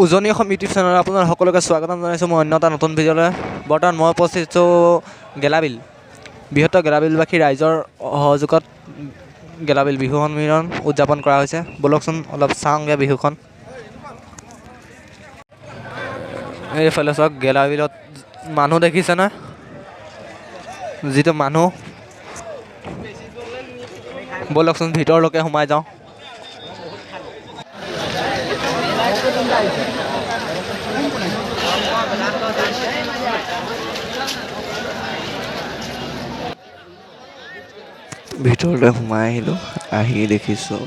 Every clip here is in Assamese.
উজনি অসম ইউটিউব চেনেলত আপোনাৰ সকলোকে স্বাগতম জনাইছোঁ। মই অন্য এটা নতুন ভিডিঅ'লৈ। বৰ্তমান মই উপস্থিত আছোঁ গেলাবিল। বৃহত্তৰ গেলাবিলবাসী ৰাইজৰ সহযোগত গেলাবিল বিহু সন্মিলন উদযাপন কৰা হৈছে। ব'লকচোন অলপ চাওঁগৈ বিহুখন। এইফালে চাওক, গেলাবিলত মানুহ দেখিছেনে? যিটো মানুহ, ব'লকচোন ভিতৰলৈকে সোমাই যাওঁ। ভিতৰলৈ সোমাই আহিলোঁ। আহি দেখিছোঁ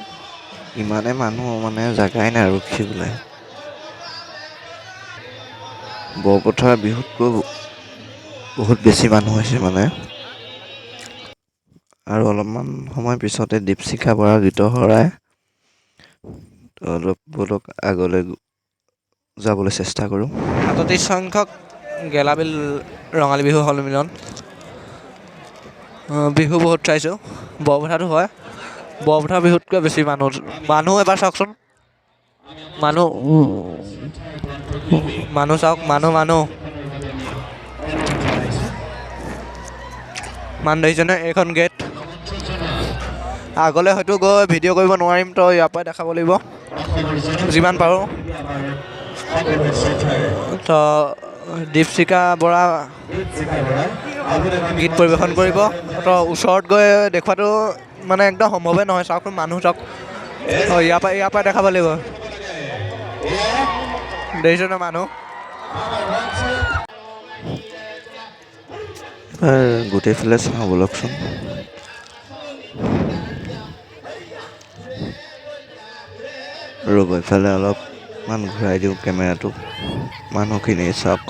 ইমানে মানুহ, মানে জেগাই নাই ৰখিবলৈ। বৰপথাৰ বিহুতকৈ বহুত বেছি মানুহ হৈছে মানে। আৰু অলপমান সময় পিছতে দীপশিখা বৰা গীতৰ শৰাই অলপ আগলৈ যাবলৈ চেষ্টা কৰোঁ। ৩৭ সংখ্যক গেলাবিল ৰঙালী বিহু সন্মিলন। বিহু বহুত চাইছোঁ। বৰপথাৰতো হয়, বৰপথাৰ বিহুতকৈ বেছি মানুহ এবাৰ চাওকচোন। মানুহ চাওক, মানুহ দেখিছেনে? এইখন গেট। আগলৈ হয়তো গৈ ভিডিঅ' কৰিব নোৱাৰিম, তো ইয়াৰ পৰাই দেখাব লাগিব যিমান পাৰোঁ। তো দীপশিখা বৰা গীত পৰিৱেশন কৰিব। তো ওচৰত গৈ দেখুৱাটো মানে একদম সম্ভৱে নহয়। চাওকচোন মানুহ চাওক। ইয়াৰ পৰাই দেখাব লাগিব। দেখিছেনে মানুহ? এবাৰ গোটেইফালে চাওঁ ব'লকচোন। ৰ'ব, ইফালে অলপমান ঘূৰাই দিওঁ কেমেৰাটো। মানুহখিনি চাওক,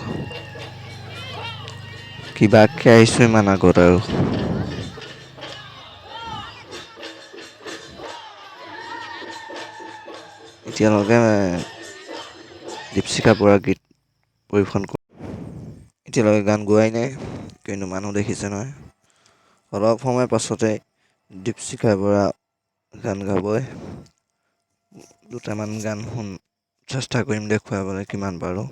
কিবাকৈ আহিছোঁ ইমান আগত আৰু। এতিয়ালৈকে দীপশিখা বৰা গীত পৰিৱেশন এতিয়ালৈকে গান গোৱাই নাই, কিন্তু মানুহ দেখিছে নহয়। অলপ সময় পাছতে দীপশিখা বৰা গান গাবই। দুটামান গান চেষ্টা কৰিম দেখুৱাবলৈ কিমান পাৰোঁ।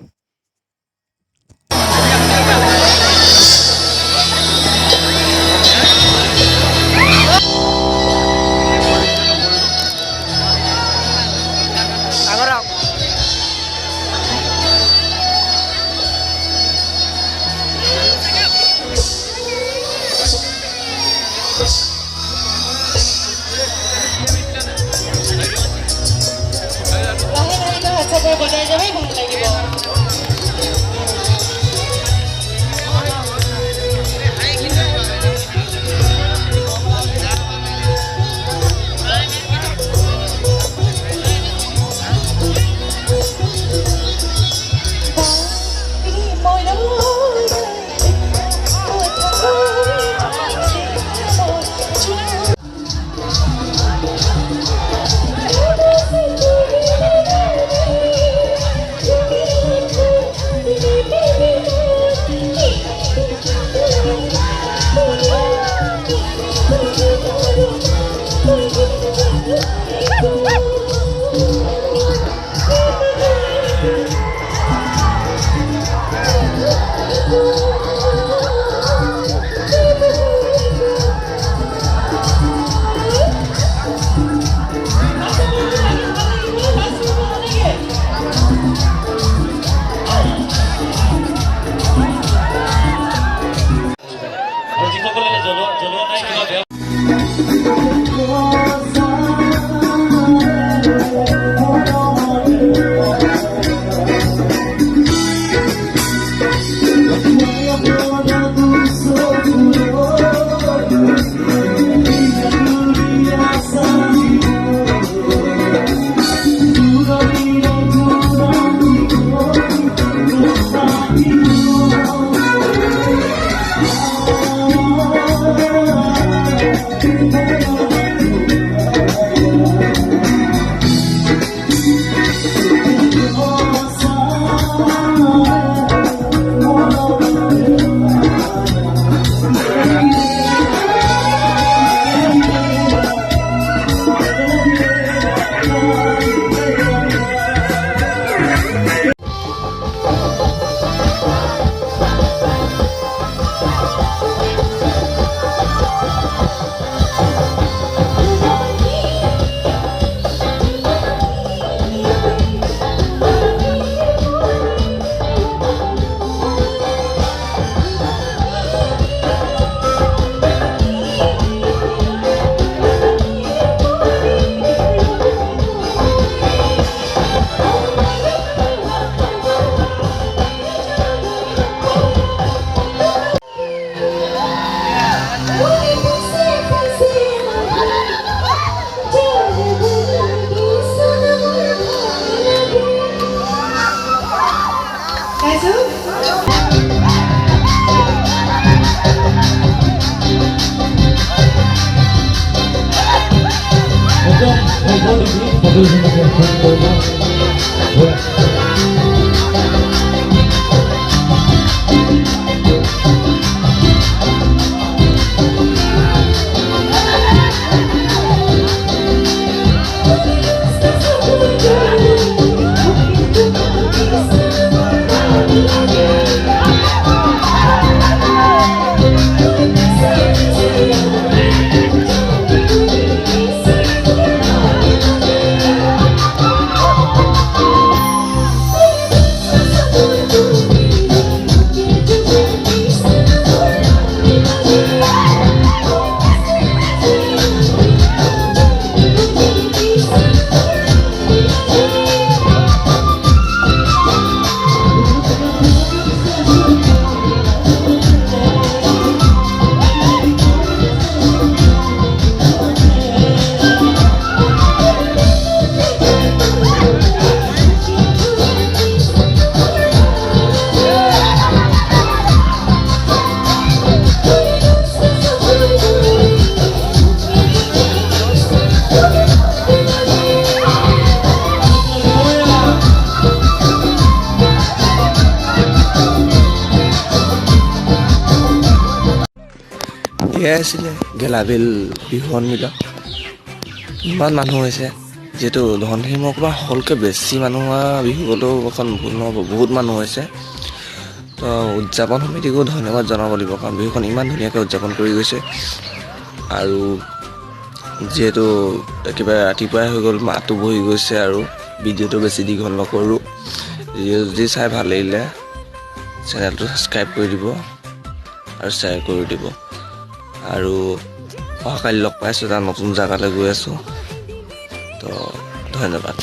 বজাই যাবেই ভাল লাগিব। এয়াই আছিলে গেলাবিল বিহু সন্মিলন। ইমান মানুহ হৈছে, যিহেতু ধনশিৰি পৰা সকলোকে বেছি মানুহ হোৱা বিহু হ'লেও এখন ভুল নহ'ব, বহুত মানুহ হৈছে। তো উদযাপন সমিতিকো ধন্যবাদ জনাব লাগিব, কাৰণ বিহুখন ইমান ধুনীয়াকৈ উদযাপন কৰি গৈছে। আৰু যিহেতু একেবাৰে ৰাতিপুৱাই হৈ গ'ল, মাহটো বহি গৈছে আৰু ভিডিঅ'টো বেছি দীঘল নকৰোঁ। যদি চাই ভাল লাগিলে চেনেলটো ছাবস্ক্ৰাইব কৰি দিব আৰু শ্বেয়াৰ কৰি দিব। আৰু অহাকালি লগ পাইছোঁ, এটা নতুন জেগালৈ গৈ আছোঁ। তো ধন্যবাদ।